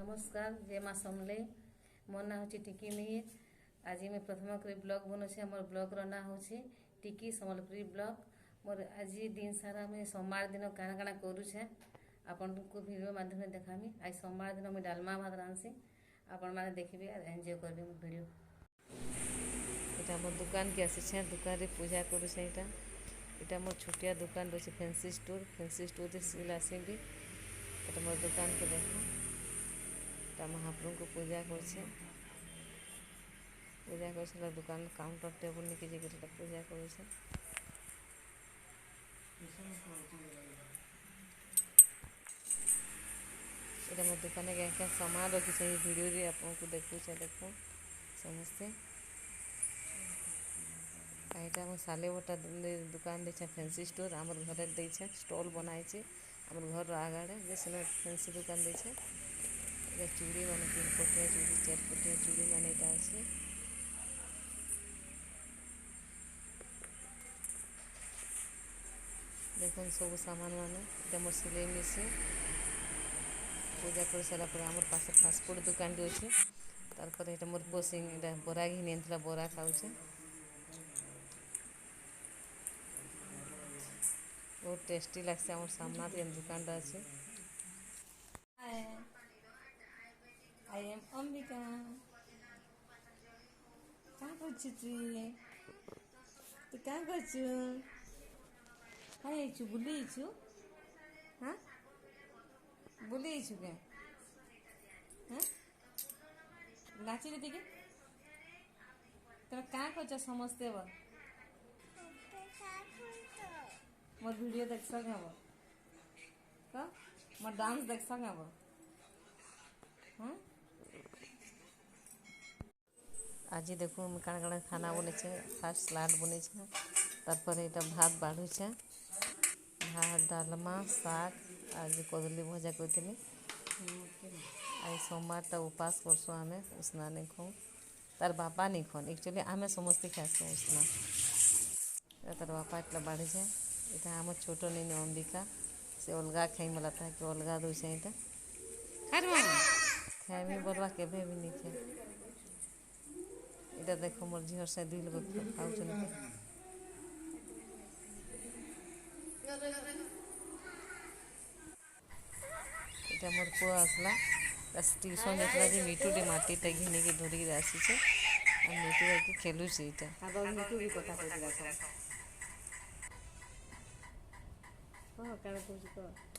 नमस्कार जय माँ समलेई मोर ना हूँ टिकी मिहिर। आज मैं प्रथम कर ब्लॉग बनौछे। मोर ब्लॉगर ना हूँ टिकी सम्बलपुरी ब्लॉग। मोर आज दिन सारा मुझे सोमवार दिन काଣା काଣା करुछे आपन को वीडियो माध्यम देखामी। आज सोमवार दिन मुझे डालमा भात रांधसी आपण मैंने देखिए और एंजॉय करेंगे मोर वीडियो। यहाँ मोर दुकान के आसी दुकान रे पूजा करुछे। यहाँ मोर छोटिया दुकान रोचे फैंसी स्टोर से सिला आसबी। এটা मोर दुकान के देखो महाप्रभु को पूजा करछे। दुकान काउंटर टेबल निके जगह पूजा करुछे। এটা मोर दुकान के क्या सामान रखी से वीडियो रे आपको देखुछे देखो समस्ते। यहाँ मोर साले बटा दुकान देछे फैंसी स्टोर आमर घर देछे स्टॉल बनाई आमर घर आगाड़े जे फैंसी दुकान देछे। चूड़ी मान 3 पटिया चूड़ी 4 पटिया चूड़ी मान यहाँ अच्छे देखो सब सामान मान मोर सिलाई मेसिन पूजा कर सारापर आमर पास फास्टफुड दुकान अच्छे। तार ये मोर पोसिंग बरा घिनी आनी बरा खाऊे बहुत टेस्टी लगसे। आमर सामना दुकान अच्छे। I am Ambika. क्या करछु तू क्या करछु? हाय आइछु बुली आइछु हाँ बुली आइछु क्या हाँ लाची रे दिखे तोरा क्या करछ समझते बा मोर वीडियो देख सके बा का मोर डांस देख सके बा हाँ आज देखो काଣା काଣା खाना बने फास्ट सलाद बने तार यहाँ भात बाढ़ुचे भात डालमा शाग आज कदली भजा करी। आज सोमवार उपास करसु आम उसना नहीं खाऊँ तार बापा नहीं खान एक्चुअली आम समस्ते खासू उसना तार बापा इतना बाढ़ी जाए। यहाँ आम छोट नहीं अंबिका से अलगा खाई मला था कि अलगा दूसरे यहाँ खाएमी बोलवा केवे भी नहीं खाए। इटा देखो मोर झीर से 2 लोग खाऊ এটা मोर पुआ आसला ट्यूशन जाता जे मीठू टे माटी टा घिनी के धरिक आसी मीठू आके खेलुचे यहाँ मीठू भी कथा कह